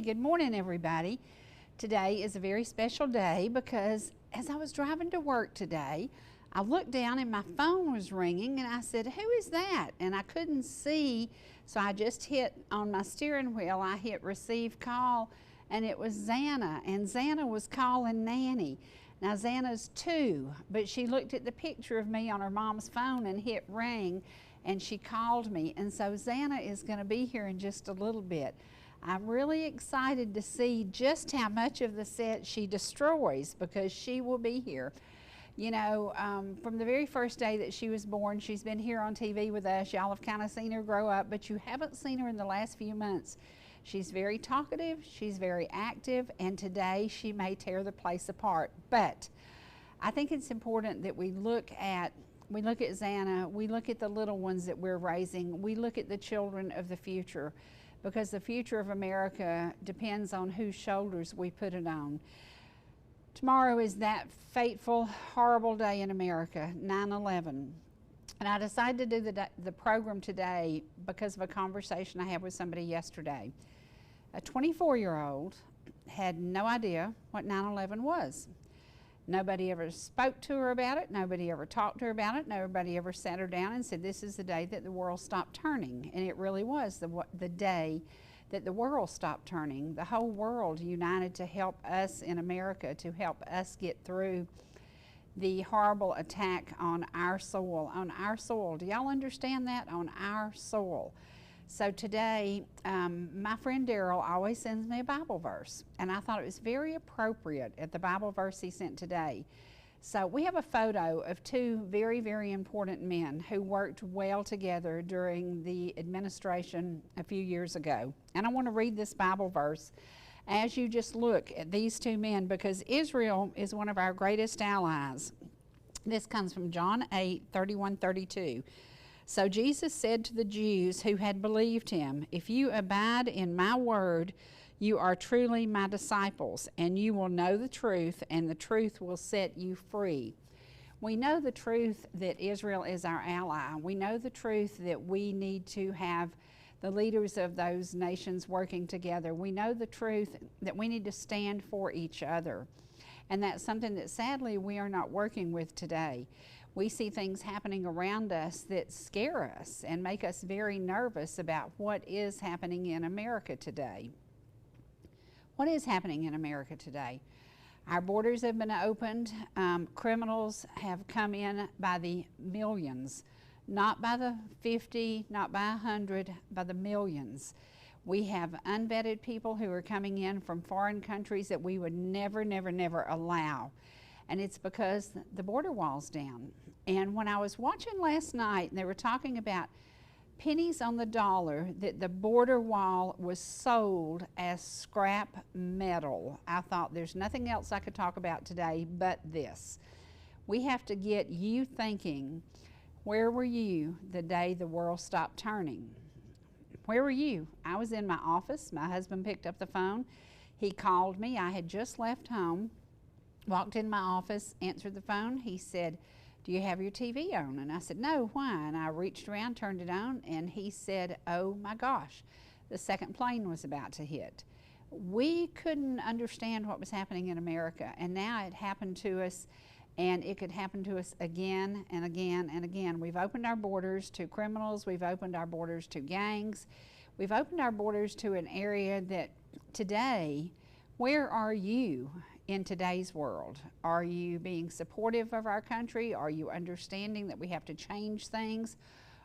good morning, everybody. Today is a very special day because as I was driving to work today, I looked down and my phone was ringing and I said, "Who is that?" And I couldn't see, so I just hit on my steering wheel, I hit receive call, and it was Zanna, and Zanna was calling Nanny. Now Zanna's 2, but she looked at the picture of me on her mom's phone and hit ring, and she called me. And so Zanna is going to be here in just a little bit. I'm really excited to see just how much of the set she destroys because she will be here. You know, from the very first day that she was born, she's been here on TV with us. Y'all have kind of seen her grow up, but you haven't seen her in the last few months. She's very talkative, she's very active, and today she may tear the place apart. But I think it's important that we look at Zanna, we look at the little ones that we're raising, we look at the children of the future, because the future of America depends on whose shoulders we put it on. Tomorrow is that fateful, horrible day in America, 9/11. And I decided to do the program today because of a conversation I had with somebody yesterday. A 24-year-old had no idea what 9/11 was. Nobody ever spoke to her about it. Nobody ever talked to her about it. Nobody ever sat her down and said, this is the day that the world stopped turning. And it really was the day that the world stopped turning. The whole world united to help us in America, to help us get through the horrible attack on our soil. On our soil. Do y'all understand that? On our soil. So today, my friend Daryl always sends me a Bible verse, and I thought it was very appropriate at the Bible verse he sent today. So we have a photo of 2 very, very important men who worked well together during the administration a few years ago. And I want to read this Bible verse as you just look at these 2 men, because Israel is one of our greatest allies. This comes from John 8:31-32. So Jesus said to the Jews who had believed him, "If you abide in my word, you are truly my disciples, and you will know the truth, and the truth will set you free." We know the truth that Israel is our ally. We know the truth that we need to have the leaders of those nations working together. We know the truth that we need to stand for each other. And that's something that sadly we are not working with today. We see things happening around us that scare us and make us very nervous about what is happening in America today. What is happening in America today? Our borders have been opened. Criminals have come in by the millions, not by the 50, not by 100, by the millions. We have unvetted people who are coming in from foreign countries that we would never, never, never allow. And it's because the border wall's down. And when I was watching last night, they were talking about pennies on the dollar that the border wall was sold as scrap metal. I thought there's nothing else I could talk about today but this. We have to get you thinking, where were you the day the world stopped turning? Where were you? I was in my office. My husband picked up the phone. He called me. I had just left home. Walked in my office, answered the phone. He said, "Do you have your TV on?" And I said, "No, why?" And I reached around, turned it on, and he said, "Oh my gosh, the second plane was about to hit." We couldn't understand what was happening in America, and now it happened to us, and it could happen to us again and again and again. We've opened our borders to criminals. We've opened our borders to gangs. We've opened our borders to an area that today, where are you in today's world? Are you being supportive of our country? Are you understanding that we have to change things?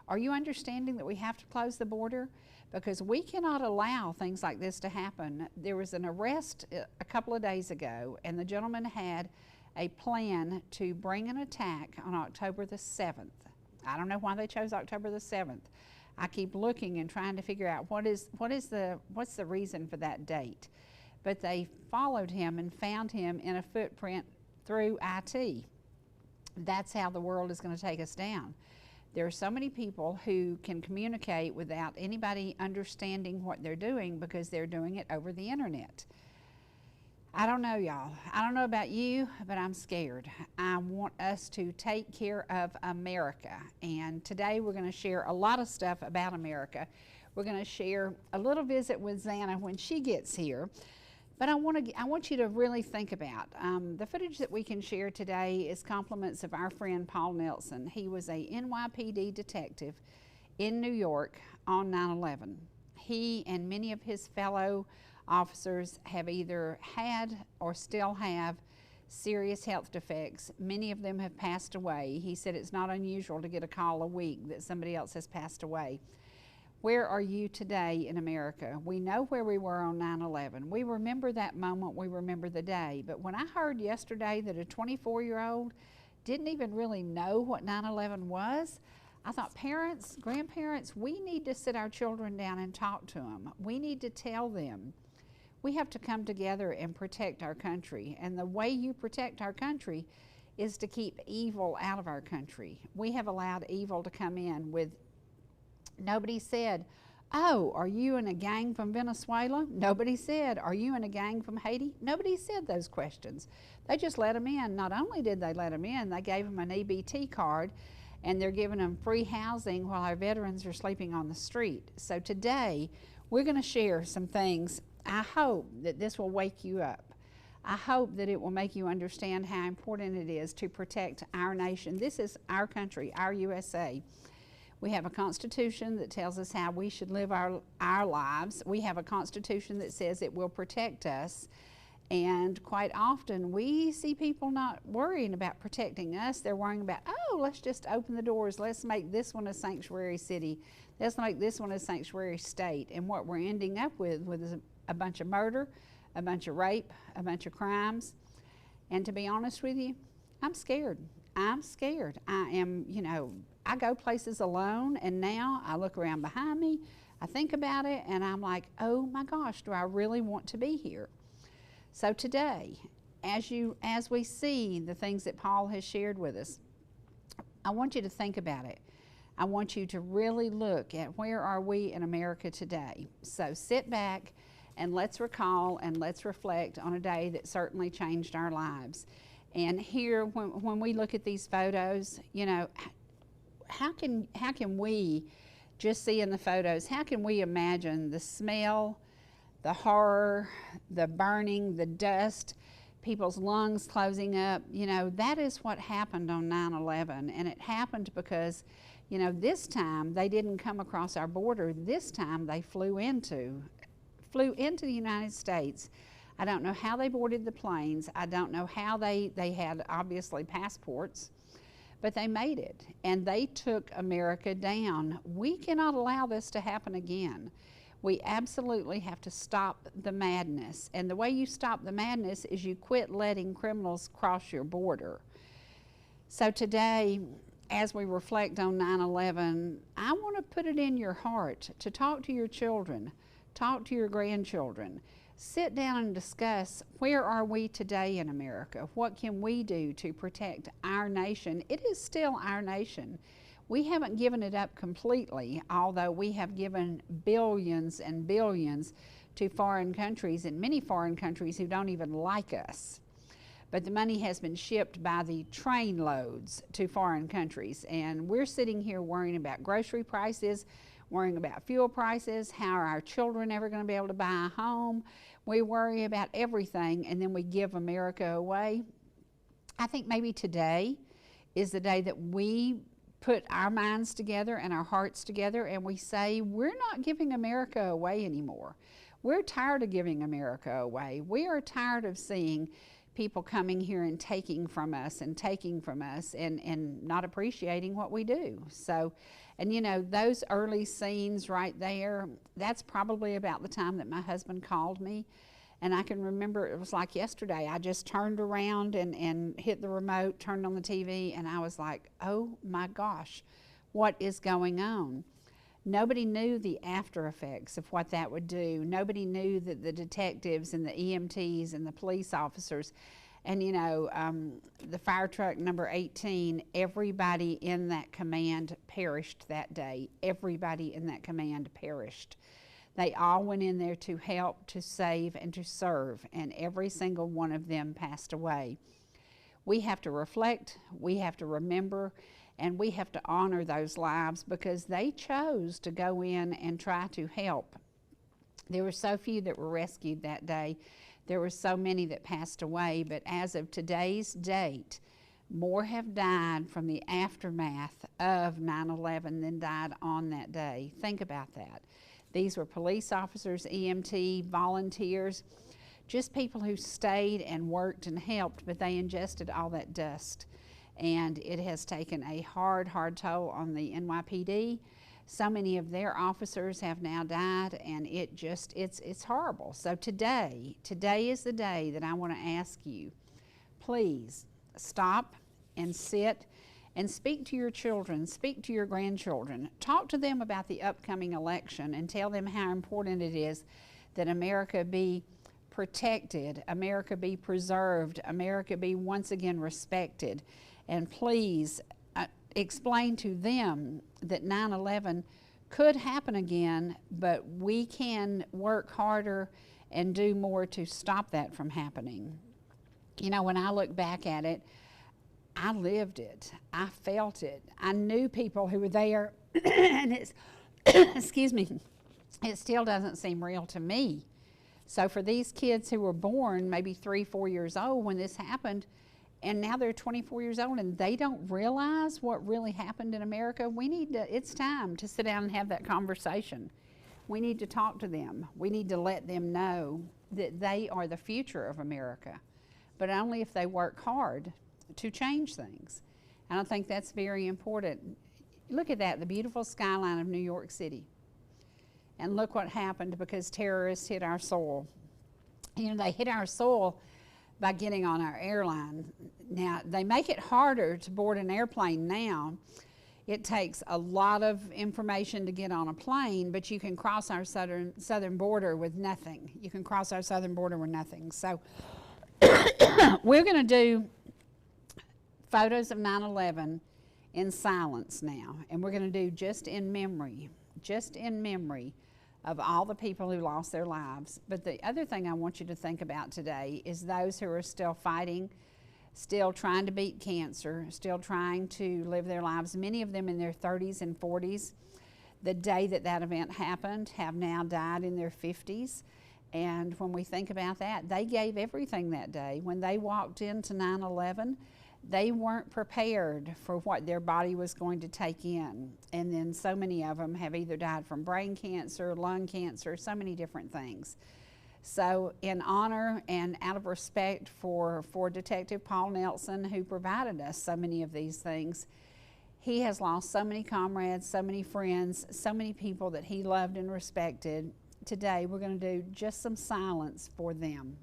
Are you understanding that we have to close the border? Because we cannot allow things like this to happen. There was an arrest a couple of days ago, and the gentleman had a plan to bring an attack on October the 7th. I don't know why they chose October the 7th. I keep looking and trying to figure out what's the reason for that date. But they followed him and found him in a footprint through IT. That's how the world is going to take us down. There are so many people who can communicate without anybody understanding what they're doing because they're doing it over the internet. I don't know, y'all. I don't know about you, but I'm scared. I want us to take care of America. And today we're going to share a lot of stuff about America. We're going to share a little visit with Zanna when she gets here. But I want you to really think about the footage that we can share today is compliments of our friend Paul Nelson. He was a NYPD detective in New York on 9/11. He and many of his fellow officers have either had or still have serious health defects. Many of them have passed away. He said it's not unusual to get a call a week that somebody else has passed away. Where are you today in America? We know where we were on 9/11. We remember that moment, we remember the day. But when I heard yesterday that a 24-year-old didn't even really know what 9/11 was, I thought, parents, grandparents, we need to sit our children down and talk to them. We need to tell them. We have to come together and protect our country. And the way you protect our country is to keep evil out of our country. We have allowed evil to come in with. Nobody said, oh, are you in a gang from Venezuela? Nobody said, are you in a gang from Haiti? Nobody said those questions. They just let them in. Not only did they let them in, they gave them an EBT card, and they're giving them free housing while our veterans are sleeping on the street. So today, we're going to share some things. I hope that this will wake you up. I hope that it will make you understand how important it is to protect our nation. This is our country, our USA. We have a Constitution that tells us how we should live our lives. We have a Constitution that says it will protect us. And quite often we see people not worrying about protecting us. They're worrying about, oh, let's just open the doors. Let's make this one a sanctuary city. Let's make this one a sanctuary state. And what we're ending up with is a bunch of murder, a bunch of rape, a bunch of crimes. And to be honest with you, I'm scared. I'm scared. I am, I go places alone, and now I look around behind me, I think about it, and I'm like, oh my gosh, do I really want to be here? So today, as we see the things that Paul has shared with us, I want you to think about it. I want you to really look at where are we in America today. So sit back and let's recall and let's reflect on a day that certainly changed our lives. And here, when we look at these photos, how can we just see in the photos, how can we imagine the smell, the horror, the burning, the dust, people's lungs closing up? That is what happened on 9/11. And it happened because, this time they didn't come across our border. This time they flew into the United States. I don't know how they boarded the planes. I don't know how they had, obviously, passports, but they made it, and they took America down. We cannot allow this to happen again. We absolutely have to stop the madness, and the way you stop the madness is you quit letting criminals cross your border. So today, as we reflect on 9/11, I want to put it in your heart to talk to your children, talk to your grandchildren. Sit down and discuss, where are we today in America? What can we do to protect our nation? It is still our nation. We haven't given it up completely, although we have given billions and billions to foreign countries, and many foreign countries who don't even like us. But the money has been shipped by the train loads to foreign countries, and we're sitting here worrying about grocery prices, worrying about fuel prices, how are our children ever going to be able to buy a home. We worry about everything, and then we give America away. I think maybe today is the day that we put our minds together and our hearts together, and we say, we're not giving America away anymore. We're tired of giving America away. We are tired of seeing people coming here and taking from us and not appreciating what we do. So, and those early scenes right there, that's probably about the time that my husband called me. And I can remember, it was like yesterday, I just turned around and hit the remote, turned on the TV, and I was like, oh my gosh, what is going on? Nobody knew the after effects of what that would do. Nobody knew that the detectives and the EMTs and the police officers and, the fire truck number 18, everybody in that command perished that day. Everybody in that command perished. They all went in there to help, to save, and to serve, and every single one of them passed away. We have to reflect, we have to remember, And we have to honor those lives because they chose to go in and try to help. There were so few that were rescued that day. There were so many that passed away, but as of today's date, more have died from the aftermath of 9/11 than died on that day. Think about that. These were police officers, EMT, volunteers, just people who stayed and worked and helped, but they ingested all that dust. And it has taken a hard, hard toll on the NYPD. So many of their officers have now died, and it's horrible. So today is the day that I want to ask you, please stop and sit and speak to your children, speak to your grandchildren, talk to them about the upcoming election and tell them how important it is that America be protected, America be preserved, America be once again respected. And please explain to them that 9/11 could happen again, but we can work harder and do more to stop that from happening. You know, when I look back at it, I lived it. I felt it. I knew people who were there, and it's, excuse me, it still doesn't seem real to me. So for these kids who were born maybe 3, 4 years old when this happened, and now they're 24 years old and they don't realize what really happened in America, it's time to sit down and have that conversation. We need to talk to them. We need to let them know that they are the future of America, but only if they work hard to change things. And I think that's very important. Look at that, the beautiful skyline of New York City. And look what happened because terrorists hit our soil. You know, they hit our soil by getting on our airline. Now, they make it harder to board an airplane now. It takes a lot of information to get on a plane, but you can cross our southern border with nothing. You can cross our southern border with nothing. So we're going to do photos of 9/11 in silence now, and we're going to do just in memory of all the people who lost their lives. But the other thing I want you to think about today is those who are still fighting, still trying to beat cancer, still trying to live their lives, many of them in their 30s and 40s. The day that that event happened have now died in their 50s. And when we think about that, they gave everything that day. When they walked into 9/11, they weren't prepared for what their body was going to take in. And then so many of them have either died from brain cancer, lung cancer, so many different things. So in honor and out of respect for Detective Paul Nelson, who provided us so many of these things, he has lost so many comrades, so many friends, so many people that he loved and respected. Today we're going to do just some silence for them.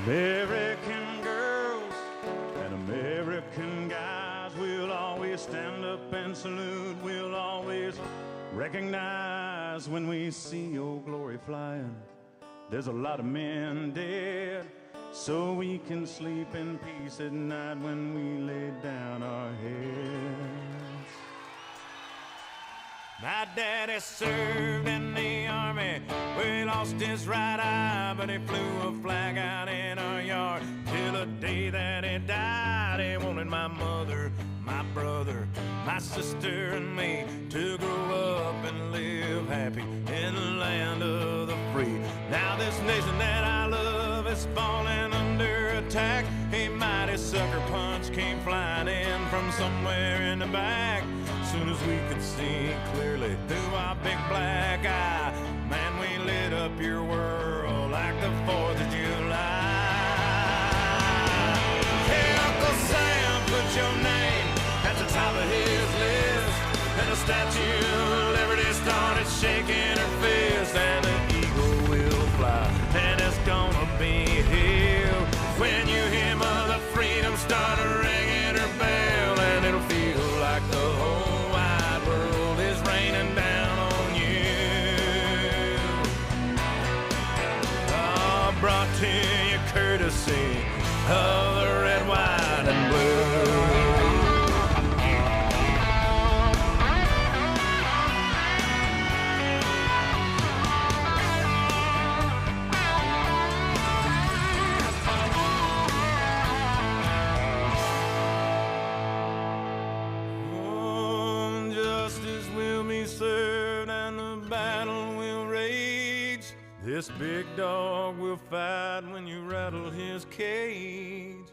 American girls and American guys, we'll always stand up and salute. We'll always recognize when we see old glory flying. There's a lot of men dead, so we can sleep in peace at night when we lay down our heads. My daddy served in the army, where he lost his right eye, but he flew a flag out in our yard till the day that he died. He wanted my mother, my brother, my sister, and me to grow up and live happy in the land of the free. Now this nation that I love is falling under attack. A mighty sucker punch came flying in from somewhere in the back. Soon as we could see clearly through our big black eye, man, we lit up your world like the 4th of July. Hey, Uncle Sam, put your name at the top of his list, and the Statue of Liberty started shaking her fist, and the eagle will fly, and it's gonna be here when you hear Mother Freedom start ringing her bell, and it'll feel like the whole brought to you courtesy of the red, white, and blue. Oh, justice will be served and the battle will rage. This big dog will fight when you rattle his cage,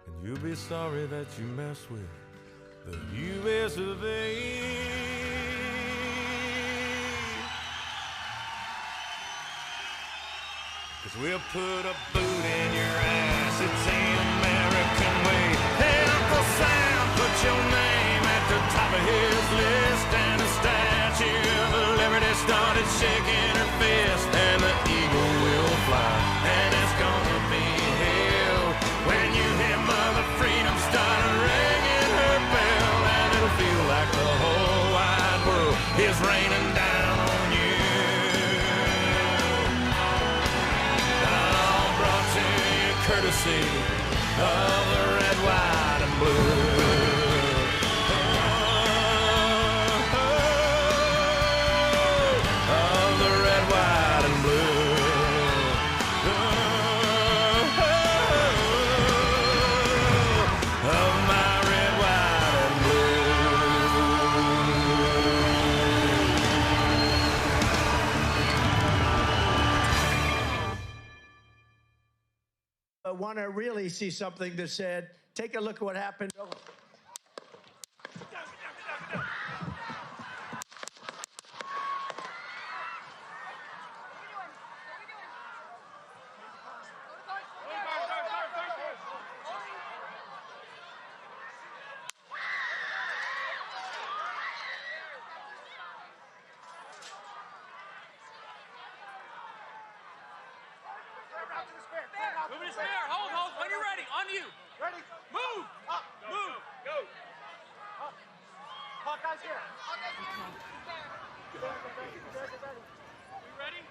and you'll be sorry that you mess with the U.S. of A. Cause we'll put a boot in your ass, it's the American way. Hey, Uncle Sam, put your name at the top of his list, and the Statue of Liberty started shaking her fist, and the eagle will fly, and it's gonna be hell when you hear Mother Freedom start ringing her bell, and it'll feel like the whole wide world is raining down on you. All brought to you courtesy of the red, white, and blue. Want to really see something that said, take a look at what happened. Moving to spare. Hold. When you're ready. On you. Ready? Move. Up. Move. Go. Up. Hawkeye's here. Get ready. We ready?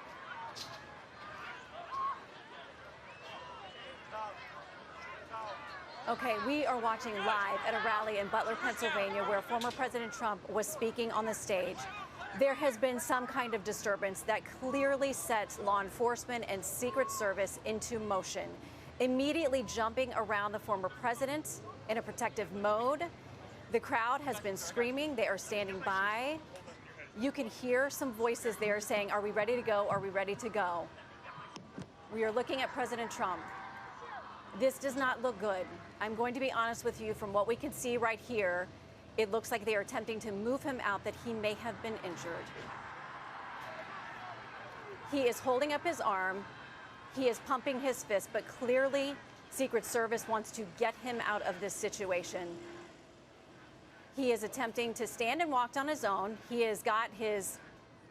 Okay, we are watching live at a rally in Butler, Pennsylvania, where former President Trump was speaking on the stage. There has been some kind of disturbance that clearly sets law enforcement and Secret Service into motion, immediately jumping around the former president in a protective mode. The crowd has been screaming. They are standing by. You can hear some voices there saying, "Are we ready to go? Are we ready to go?" We are looking at President Trump. This does not look good. I'm going to be honest with you, from what we can see right here, it looks like they are attempting to move him out, that he may have been injured. He is holding up his arm. He is pumping his fist, but clearly Secret Service wants to get him out of this situation. He is attempting to stand and walk on his own. He has got his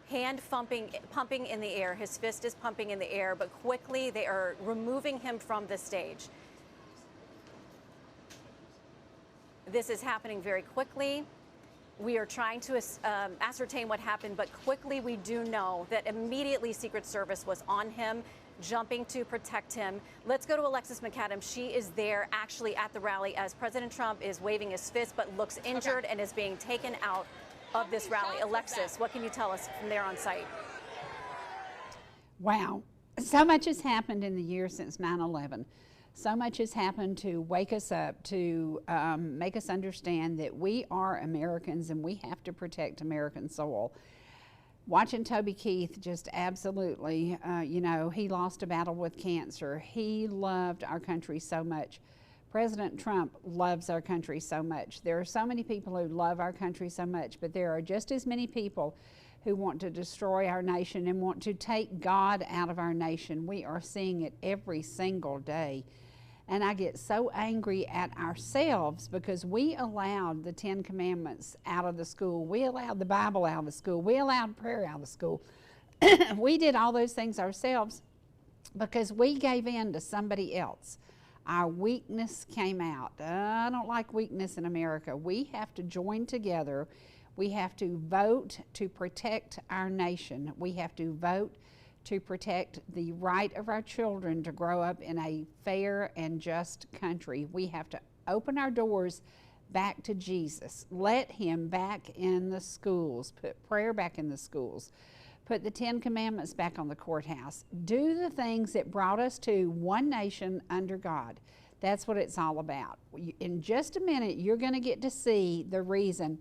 hand pumping in the air. His fist is pumping in the air, but quickly they are removing him from the stage. This is happening very quickly. We are trying to ascertain what happened, but quickly we do know that immediately Secret Service was on him, jumping to protect him. Let's go to Alexis McAdams. She is there actually at the rally as President Trump is waving his fist but looks injured and is being taken out of this rally. Alexis, what can you tell us from there on site? Wow. So much has happened in the year since 9/11. So much has happened to wake us up, to make us understand that we are Americans and we have to protect American soil. Watching Toby Keith just absolutely, you know, he lost a battle with cancer. He loved our country so much. President Trump loves our country so much. There are so many people who love our country so much, but there are just as many people who want to destroy our nation and want to take God out of our nation. We are seeing it every single day. And I get so angry at ourselves because we allowed the 10 Commandments out of the school. We allowed the Bible out of the school. We allowed prayer out of the school. We did all those things ourselves because we gave in to somebody else. Our weakness came out. I don't like weakness in America. We have to join together. We have to vote to protect our nation. We have to vote to protect the right of our children to grow up in a fair and just country. We have to open our doors back to Jesus. Let him back in the schools. Put prayer back in the schools. Put the 10 Commandments back on the courthouse. Do the things that brought us to one nation under God. That's what it's all about. In just a minute, you're going to get to see the reason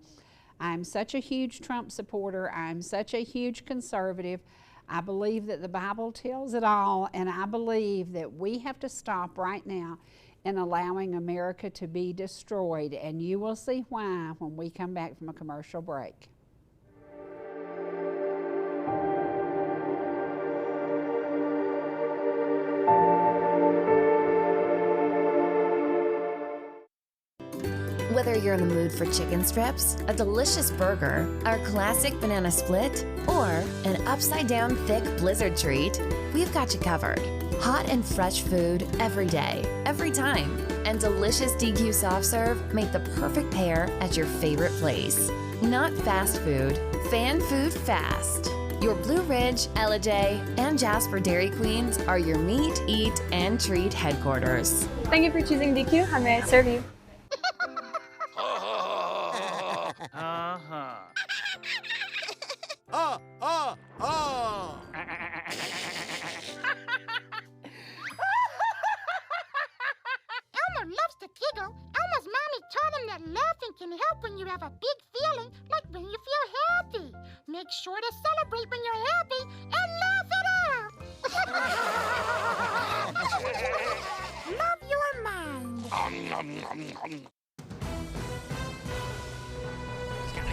I'm such a huge Trump supporter. I'm such a huge conservative. I believe that the Bible tells it all, and I believe that we have to stop right now in allowing America to be destroyed, and you will see why when we come back from a commercial break. Whether you're in the mood for chicken strips, a delicious burger, our classic banana split, or an upside-down thick blizzard treat, we've got you covered. Hot and fresh food every day, every time. And delicious DQ soft serve make the perfect pair at your favorite place. Not fast food, fan food fast. Your Blue Ridge, Ellijay, and Jasper Dairy Queens are your meet, eat, and treat headquarters. Thank you for choosing DQ. How may I serve you? Elmer loves to giggle. Elmer's mommy taught him that laughing can help when you have a big feeling, like when you feel happy. Make sure to celebrate when you're happy and laugh it out. Love your mind.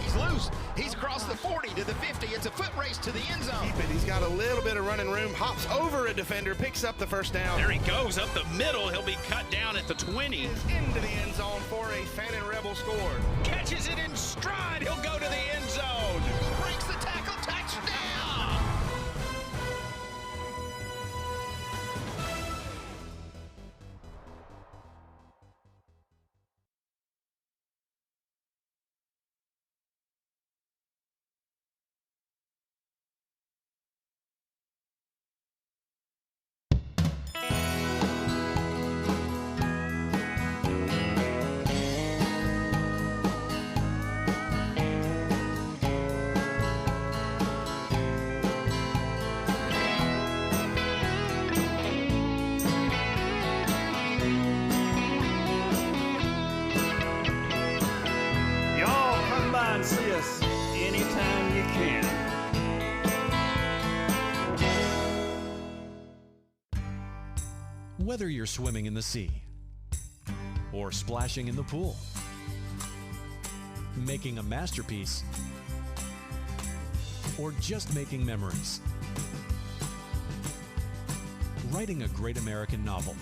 He's loose. He's across the 40 to the 50. It's a foot race to the end zone. Keep it. He's got a little bit of running room. Hops over a defender, picks up the first down. There he goes up the middle. He'll be cut down at the 20. Is into the end zone for a Fannin Rebel score. Catches it in stride. He'll go to the end zone. Breaks the tackle. Touchdown. See us anytime you can. Whether you're swimming in the sea or splashing in the pool, making a masterpiece, or just making memories, writing a great American novel,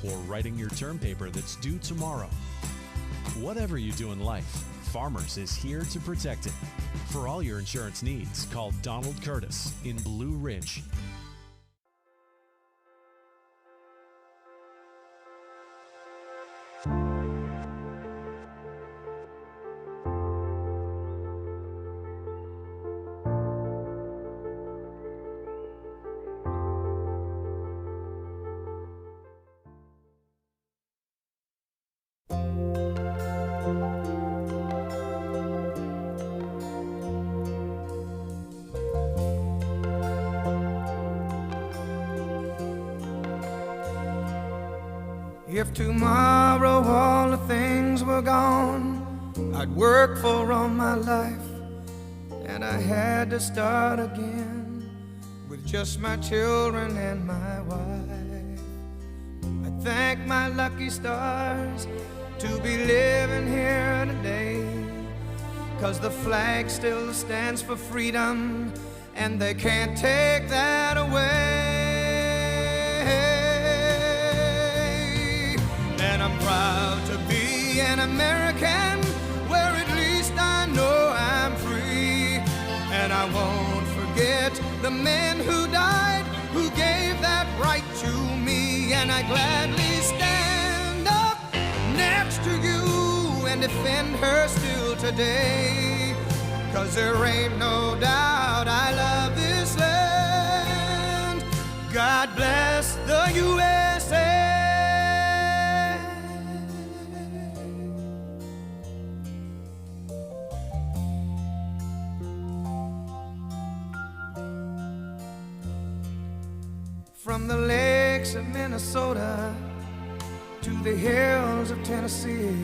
or writing your term paper that's due tomorrow. Whatever you do in life, Farmers is here to protect it. For all your insurance needs, call Donald Curtis in Blue Ridge. If tomorrow all the things were gone I'd worked for all my life, and I had to start again with just my children and my wife. I thank my lucky stars to be living here today, 'cause the flag still stands for freedom, and they can't take that away. And I'm proud to be an American, where at least I know I'm free. And I won't forget the men who died, who gave that right to me. And I gladly stand up next to you and defend her still today, 'cause there ain't no doubt I love this land. God bless the USA. From the lakes of Minnesota to the hills of Tennessee,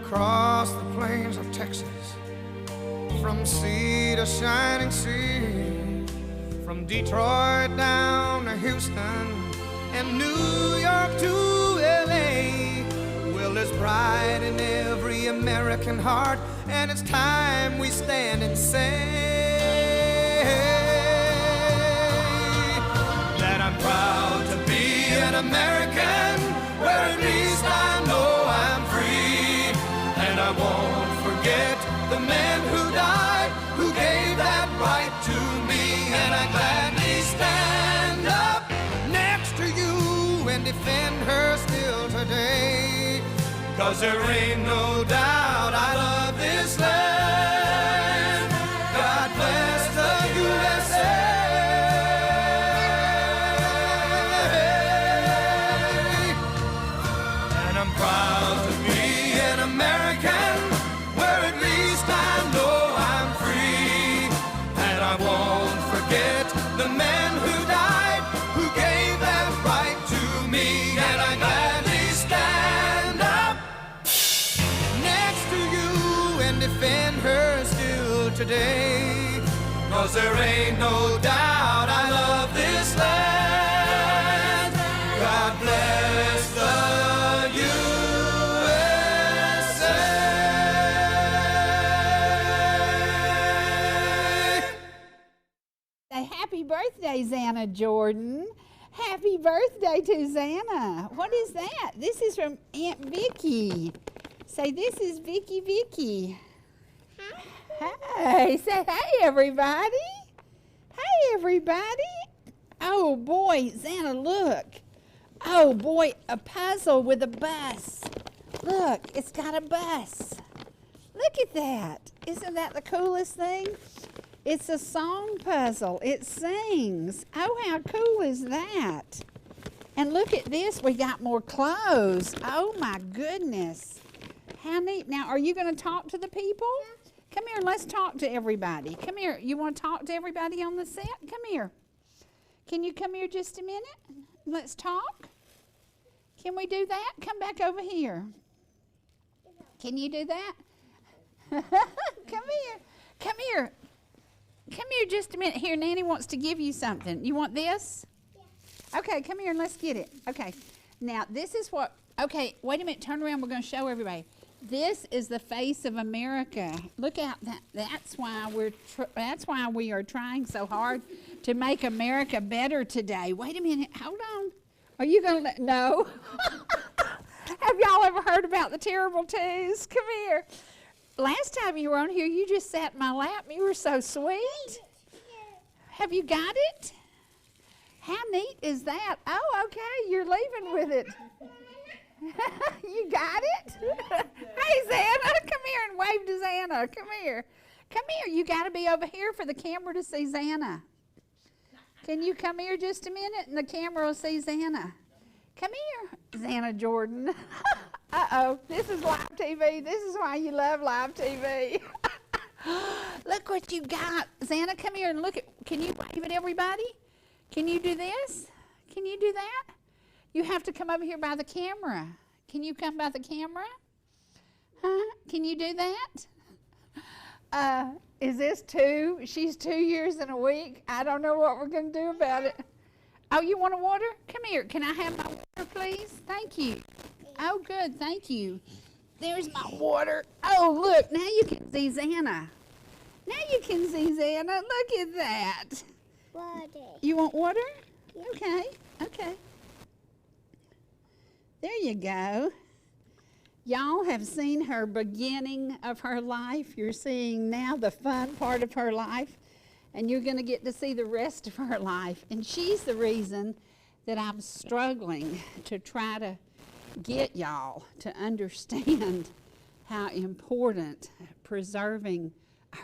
across the plains of Texas, from sea to shining sea, from Detroit down to Houston and New York to LA. Well, there's pride in every American heart, and it's time we stand and say that I'm proud to be an American, where at least I know I'm free. And I won't forget the men who died, who gave that right to me. And I gladly stand up next to you and defend her still today, 'cause there ain't no doubt I love this land. God bless the USA. Proud to be an American, where at least I know I'm free. And I won't forget the men who died, who gave that right to me. And I gladly stand up next to you and defend her still today, 'cause there ain't no doubt I love this land. God bless the Happy birthday, Zanna Jordan. Happy birthday to Zanna. What is that? This is from Aunt Vicky. Say, this is Vicky. Hey, say hey, everybody. Hey, everybody. Oh, boy, Zanna, look. Oh, boy, a puzzle with a bus. Look, it's got a bus. Look at that. Isn't that the coolest thing? It's a song puzzle. It sings. Oh, how cool is that? And look at this. We got more clothes. Oh, my goodness. How neat. Now, are you going to talk to the people? Come here. Let's talk to everybody. Come here. You want to talk to everybody on the set? Come here. Can you come here just a minute? Let's talk. Can we do that? Come back over here. Can you do that? Come here. Come here. Come here just a minute. Here, Nanny wants to give you something. You want this? Yeah. Okay, come here and let's get it. Okay. Now, this is what, okay, wait a minute. Turn around. We're going to show everybody. This is the face of America. Look out. That's why we are trying so hard to make America better today. Wait a minute. Hold on. Are you going to let, no. Have y'all ever heard about the terrible twos? Come here. Last time you were on here, you just sat in my lap. You were so sweet. Have you got it? How neat is that? Oh, okay, you're leaving with it. You got it? Hey, Zanna, come here and wave to Zanna. Come here. Come here. You got to be over here for the camera to see Zanna. Can you come here just a minute and the camera will see Zanna? Come here, Zanna Jordan. Uh-oh, this is live TV. This is why you love live TV. Look what you got. Zanna, come here and look at, can you wave at everybody? Can you do this? Can you do that? You have to come over here by the camera. Can you come by the camera? Huh? Can you do that? Is this 2? She's 2 years and a week. I don't know what we're going to do about it. Oh, you want a water? Come here. Can I have my water, please? Thank you. Oh, good. Thank you. There's my water. Oh, look. Now you can see Zanna. Now you can see Zanna. Look at that. Water. You want water? Yeah. Okay. Okay. There you go. Y'all have seen her beginning of her life. You're seeing now the fun part of her life, and you're going to get to see the rest of her life. And she's the reason that I'm struggling to try to get y'all to understand how important preserving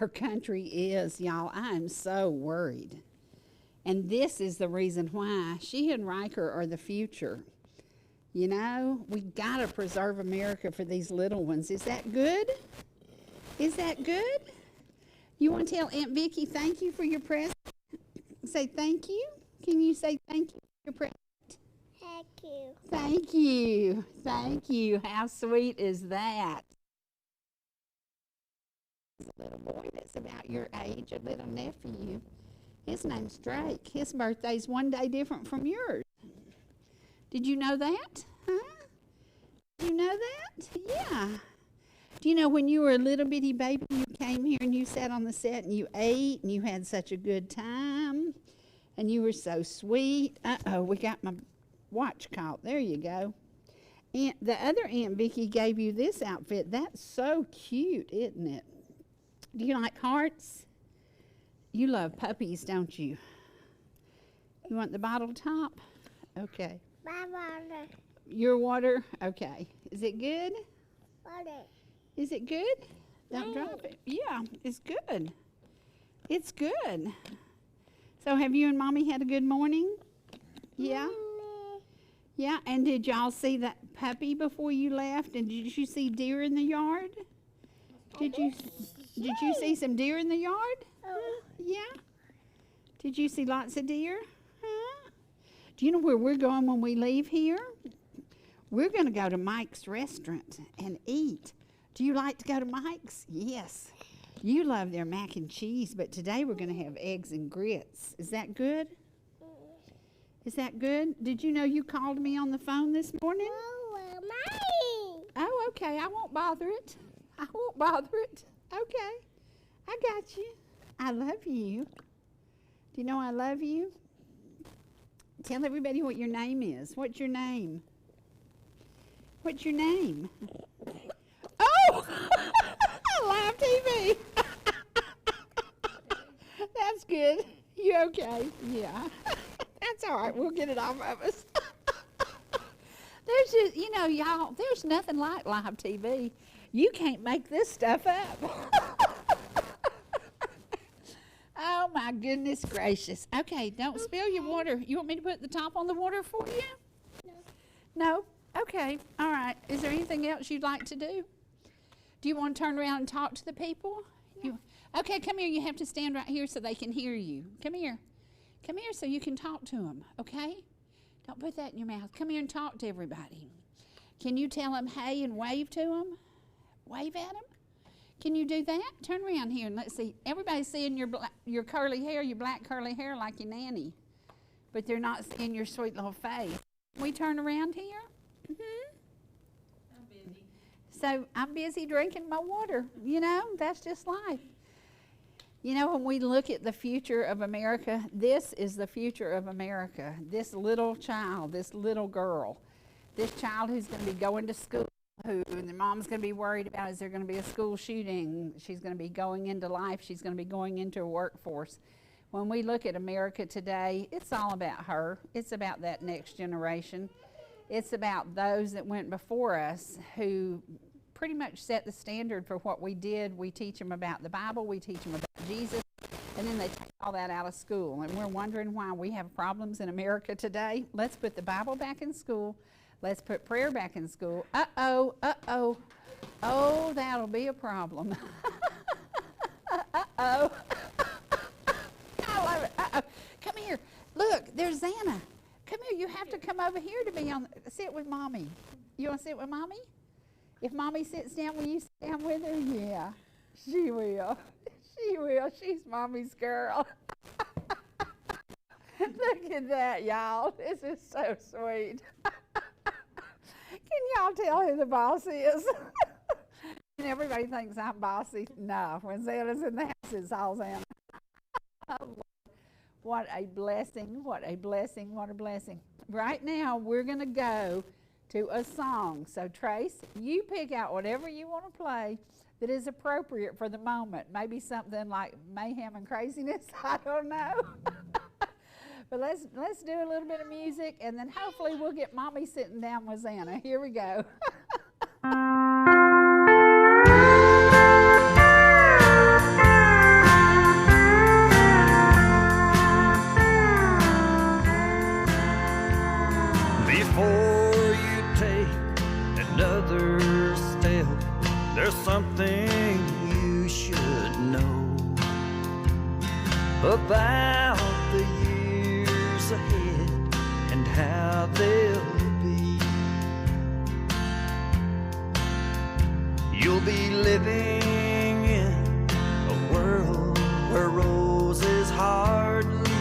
our country is, y'all. I am so worried. And this is the reason why she and Riker are the future. You know, we got to preserve America for these little ones. Is that good? Is that good? You want to tell Aunt Vicki thank you for your present? Say thank you. Can you say thank you for your present? Thank you. Thank you. Thank you. How sweet is that? A little boy that's about your age, a little nephew. His name's Drake. His birthday's one day different from yours. Did you know that? Huh? Did you know that? Yeah. Do you know when you were a little bitty baby, you came here and you sat on the set and you ate and you had such a good time and you were so sweet. Uh-oh, we got my watch caught. There you go. And the other Aunt Vicki gave you this outfit. That's so cute, isn't it? Do you like hearts? You love puppies, don't you? You want the bottle top? Okay. My water. Your water? Okay. Is it good? Water. Is it good? Don't drop it. Yeah, it's good. It's good. So have you and Mommy had a good morning? Yeah? Yeah, and did y'all see that puppy before you left? And did you see deer in the yard? Did you see some deer in the yard? Yeah? Did you see lots of deer? Huh? Do you know where we're going when we leave here? We're going to go to Mike's restaurant and eat. Do you like to go to Mike's? Yes. You love their mac and cheese, but today we're going to have eggs and grits. Is that good? Is that good? Did you know you called me on the phone this morning? Oh, okay. I won't bother it. I won't bother it. Okay. I got you. I love you. Do you know I love you? Tell everybody what your name is. What's your name? What's your name? Oh! Live TV. That's good. You okay? Yeah. That's all right. We'll get it off of us. There's just, you know, y'all, there's nothing like live TV. You can't make this stuff up. Oh, my goodness gracious. Okay, don't spill your water. You want me to put the top on the water for you? No. No? Okay. All right. Is there anything else you'd like to do? Do you want to turn around and talk to the people? No. Okay, come here. You have to stand right here so they can hear you. Come here. Come here so you can talk to them, okay? Don't put that in your mouth. Come here and talk to everybody. Can you tell them hey and wave to them? Wave at them? Can you do that? Turn around here and let's see. Everybody's seeing your curly hair, your black curly hair like your nanny. But they're not seeing your sweet little face. Can we turn around here? Mm-hmm. I'm busy. So I'm busy drinking my water. You know, that's just life. You know, when we look at the future of America, this is the future of America. This little child, this little girl, this child who's going to be going to school who the mom's going to be worried about, is there going to be a school shooting? She's going to be going into life. She's going to be going into a workforce. When we look at America today, it's all about her. It's about that next generation. It's about those that went before us who pretty much set the standard for what we did. We teach them about the Bible. We teach them about Jesus. And then they take all that out of school. And we're wondering why we have problems in America today. Let's put the Bible back in school. Let's put prayer back in school. Uh-oh, uh-oh. Oh, that'll be a problem. Uh-oh. I love it. Uh-oh. Come here. Look, there's Zanna. Come here. You have to come over here to be on. Sit with Mommy. You want to sit with Mommy? If Mommy sits down, will you sit down with her? Yeah, she will. She will. She's Mommy's girl. Look at that, y'all. This is so sweet. Can y'all tell who the boss is? And everybody thinks I'm bossy. No, when Zanna's in the house, it's all Zanna. What a blessing, what a blessing, what a blessing. Right now, we're going to go to a song. So, Trace, you pick out whatever you want to play that is appropriate for the moment. Maybe something like Mayhem and Craziness, I don't know. But let's do a little bit of music, and then hopefully we'll get Mommy sitting down with Zanna. Here we go. Before you take another step, there's something you should know about the years ahead and how they'll be. You'll be living in a world where roses hardly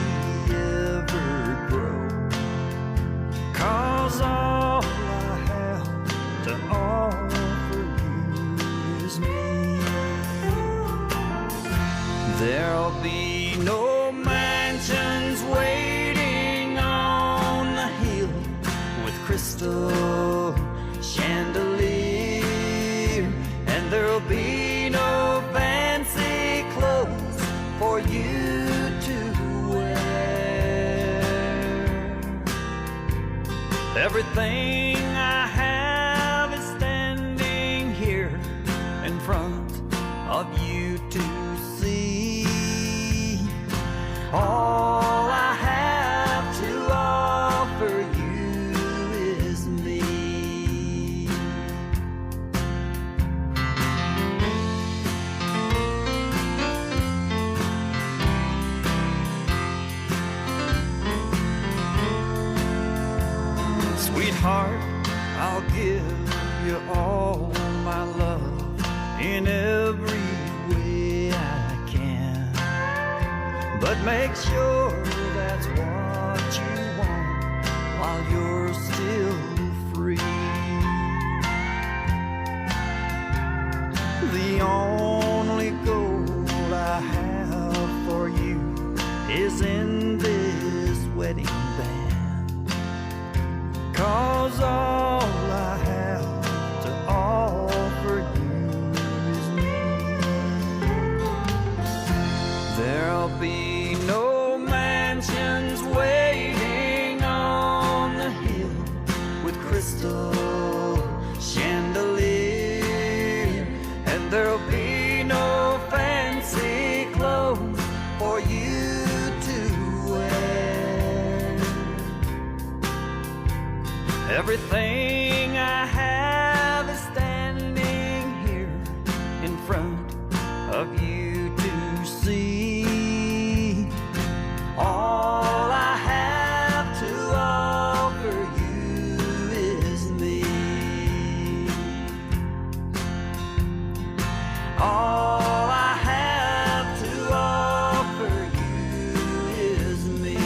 ever grow, 'cause all I have to offer you is me. There'll be no mansions waiting on the hill with crystal chandelier, and there'll be no fancy clothes for you to wear. Everything I have is standing here in front of you to see. All I have to offer you is me. Sweetheart, I'll give you all my love in every way I can, but make sure that's what you want while you're still free. The only goal I have for you is in this wedding band, 'cause all I have to offer you is me. There'll be no mansions waiting on the hill with crystal chandelier, and there'll be no fancy clothes for you to wear. Everything I have is standing here in front of you to see. All I have to offer you is me. All I have to offer you is me.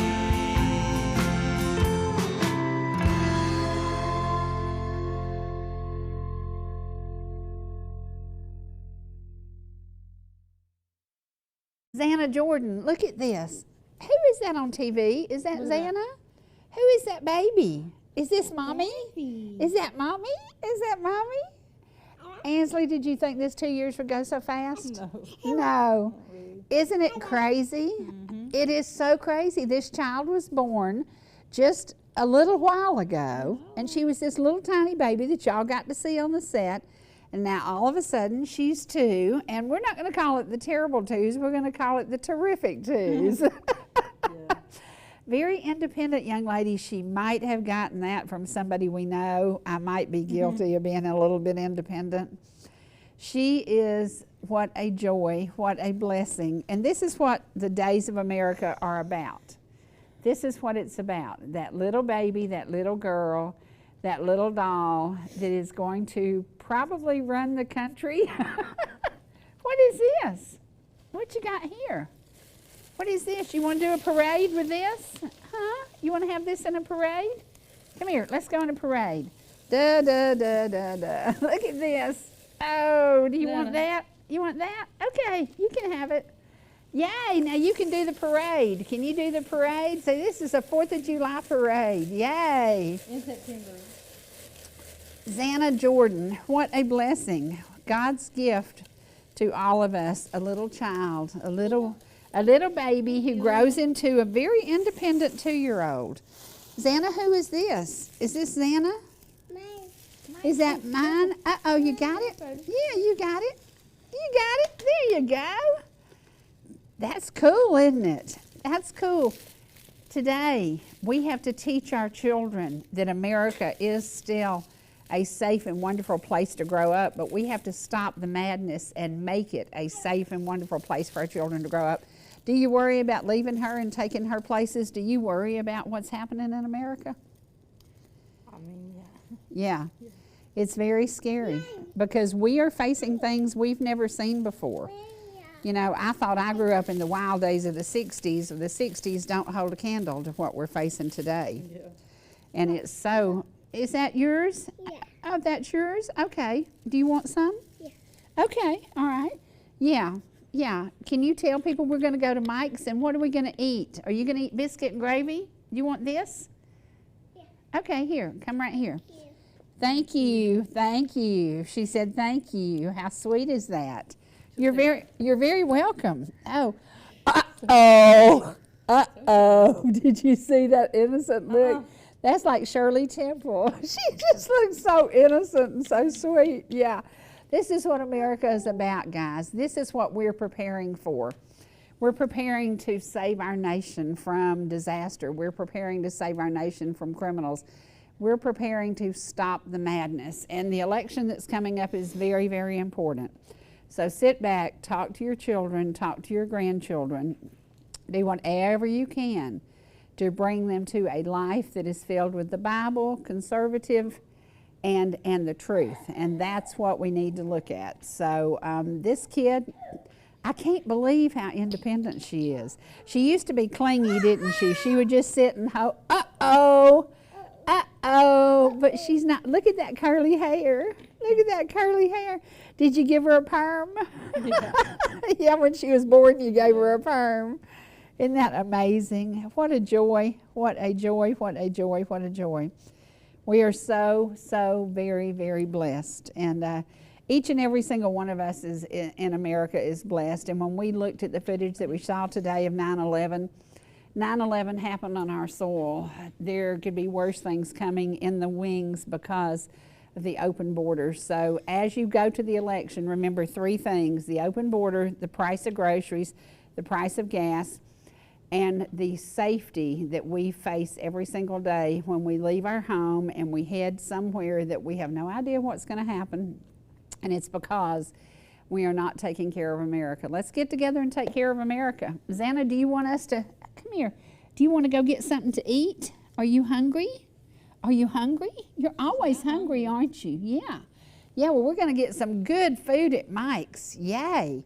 Zanna Jordan, look at this. Who is that on TV? Is that Zanna? Who is that baby? Is this Mommy? Is that Mommy? Is that Mommy? Ansley, did you think this 2 years would go so fast? No. Isn't it crazy? It is so crazy. This child was born just a little while ago, and she was this little tiny baby that y'all got to see on the set. And now all of a sudden she's 2, and we're not going to call it the terrible 2s, we're going to call it the terrific 2s. Very independent young lady. She might have gotten that from somebody we know. I might be guilty of being a little bit independent. She is what a joy, what a blessing. And this is what the Days of America are about. This is what it's about. That little baby, that little girl, that little doll that is going to probably run the country. What is this? What you got here? What is this? You want to do a parade with this? Huh? You want to have this in a parade? Come here, let's go in a parade. Da, da, da, da, da. Look at this. Oh, do you want that? You want that? Okay, you can have it. Yay, now you can do the parade. Can you do the parade? So this is a 4th of July parade. Yay. In September. Zanna Jordan, what a blessing. God's gift to all of us, a little child, a little baby who grows into a very independent 2-year-old. Zanna, who is this? Is this Zanna? Mine. Is that mine? Uh-oh, you got it? Yeah, you got it. You got it. There you go. That's cool, isn't it? That's cool. Today, we have to teach our children that America is still a safe and wonderful place to grow up, but we have to stop the madness and make it a safe and wonderful place for our children to grow up. Do you worry about leaving her and taking her places? Do you worry about what's happening in America? I mean, Yeah. It's very scary because we are facing things we've never seen before. You know, I thought I grew up in the wild days of the 60s. The 60s don't hold a candle to what we're facing today. Yeah. And it's so, is that yours? Yeah. Oh, that's yours? Okay. Do you want some? Yeah. Okay, all right. Yeah, yeah. Can you tell people we're going to go to Mike's and what are we going to eat? Are you going to eat biscuit and gravy? You want this? Yeah. Okay, here, come right here. Yeah. Thank you, thank you. She said thank you. How sweet is that? You're very welcome. Oh, uh-oh. Did you see that innocent look? That's like Shirley Temple. She just looks so innocent and so sweet. Yeah, this is what America is about, guys. This is what we're preparing for. We're preparing to save our nation from disaster. We're preparing to save our nation from criminals. We're preparing to stop the madness. And the election that's coming up is very, very important. So sit back, talk to your children, talk to your grandchildren. Do whatever you can to bring them to a life that is filled with the Bible, conservative, and the truth. And that's what we need to look at. So this kid, I can't believe how independent she is. She used to be clingy, didn't she? She would just sit and hope, uh-oh, but she's not. Look at that curly hair. Look at that curly hair. Did you give her a perm? Yeah. Yeah, when she was born, you gave her a perm. Isn't that amazing? What a joy, what a joy, what a joy, what a joy. We are so, so very, very blessed. And each and every single one of us is in America is blessed. And when we looked at the footage that we saw today of 9/11, 9/11 happened on our soil. There could be worse things coming in the wings because of the open border. So as you go to the election, remember 3 things: the open border, the price of groceries, the price of gas, and the safety that we face every single day when we leave our home and we head somewhere that we have no idea what's going to happen. And it's because we are not taking care of America. Let's get together and take care of America. Zanna, do you want us to, come here, do you want to go get something to eat? Are you hungry? Are you hungry? You're always hungry, aren't you? Yeah. Yeah, well, we're going to get some good food at Mike's. Yay.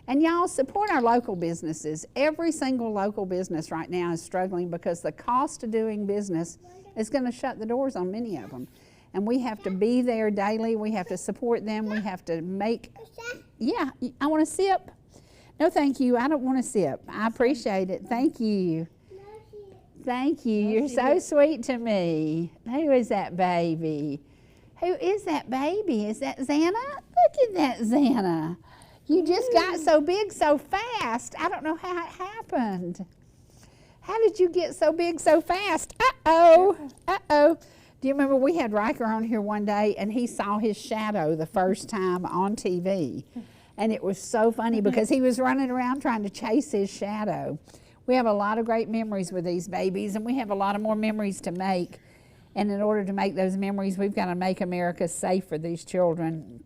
And y'all, support our local businesses. Every single local business right now is struggling because the cost of doing business is going to shut the doors on many of them. And we have to be there daily. We have to support them. We have to make, yeah, I want to sip. No, thank you. I don't want to sip. I appreciate it. Thank you. Thank you. You're so sweet to me. Who is that baby? Who is that baby? Is that Zanna? Look at that, Zanna. You just got so big so fast. I don't know how it happened. How did you get so big so fast? Uh-oh. Uh-oh. Do you remember we had Riker on here one day and he saw his shadow the first time on TV. And it was so funny because he was running around trying to chase his shadow. We have a lot of great memories with these babies, and we have a lot of more memories to make. And in order to make those memories, we've got to make America safe for these children.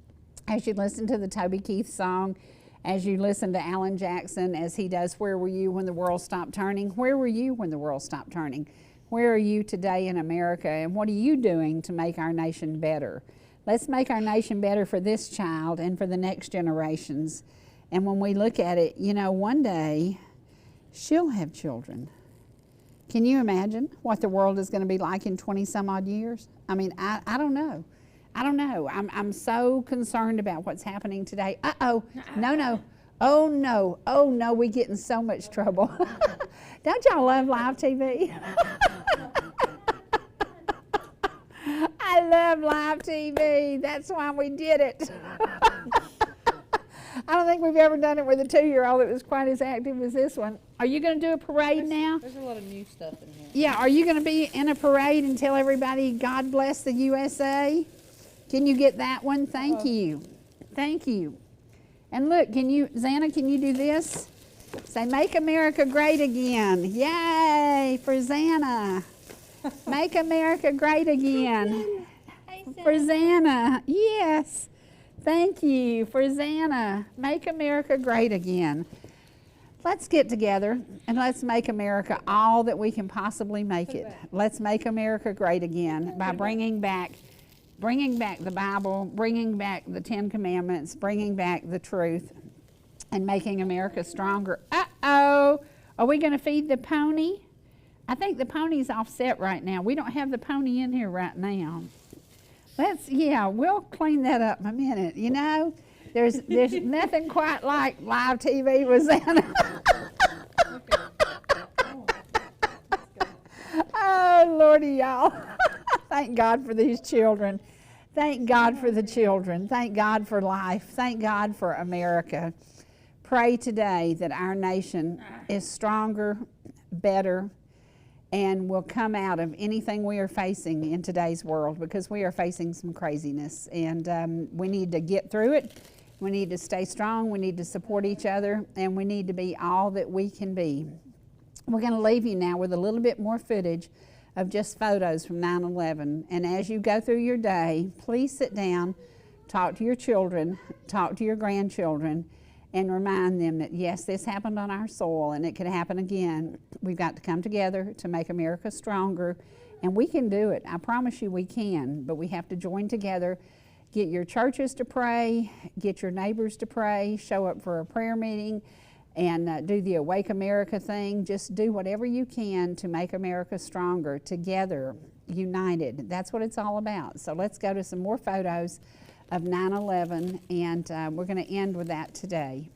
As you listen to the Toby Keith song, as you listen to Alan Jackson, as he does, "Where were you when the world stopped turning?" Where were you when the world stopped turning? Where are you today in America, and what are you doing to make our nation better? Let's make our nation better for this child and for the next generations. And when we look at it, you know, one day she'll have children. Can you imagine what the world is going to be like in 20 some odd years? I mean, I don't know. I don't know. I'm so concerned about what's happening today. Uh-oh. No. Oh, no. Oh, no. We get in so much trouble. Don't y'all love live TV? I love live TV. That's why we did it. I don't think we've ever done it with a 2-year-old that was quite as active as this one. Are you going to do a parade now? There's a lot of new stuff in here. Yeah, are you going to be in a parade and tell everybody, God bless the USA? Can you get that one? Thank you. Thank you. And look, Zanna, can you do this? Say, "Make America Great Again." Yay, for Zanna. Make America Great Again. For Zanna, yes. Thank you for Zanna. Make America Great Again. Let's get together and let's make America all that we can possibly make it. Let's make America great again by bringing back the Bible, bringing back the 10 Commandments, bringing back the truth, and making America stronger. Uh-oh, are we going to feed the pony? I think the pony's offset right now. We don't have the pony in here right now. We'll clean that up in a minute. You know, there's nothing quite like live TV with Zanna. Oh, Lordy, y'all. Thank God for these children. Thank God for the children. Thank God for life. Thank God for America. Pray today that our nation is stronger, better, and will come out of anything we are facing in today's world, because we are facing some craziness. And we need to get through it. We need to stay strong. We need to support each other. And we need to be all that we can be. We're going to leave you now with a little bit more footage of just photos from 9/11. And as you go through your day, please sit down, talk to your children, talk to your grandchildren, and remind them that, yes, this happened on our soil and it could happen again. We've got to come together to make America stronger, and we can do it. I promise you we can, but we have to join together. Get your churches to pray, get your neighbors to pray, show up for a prayer meeting, and do the Awake America thing. Just do whatever you can to make America stronger, together, united. That's what it's all about. So let's go to some more photos of 9/11, and we're going to end with that today.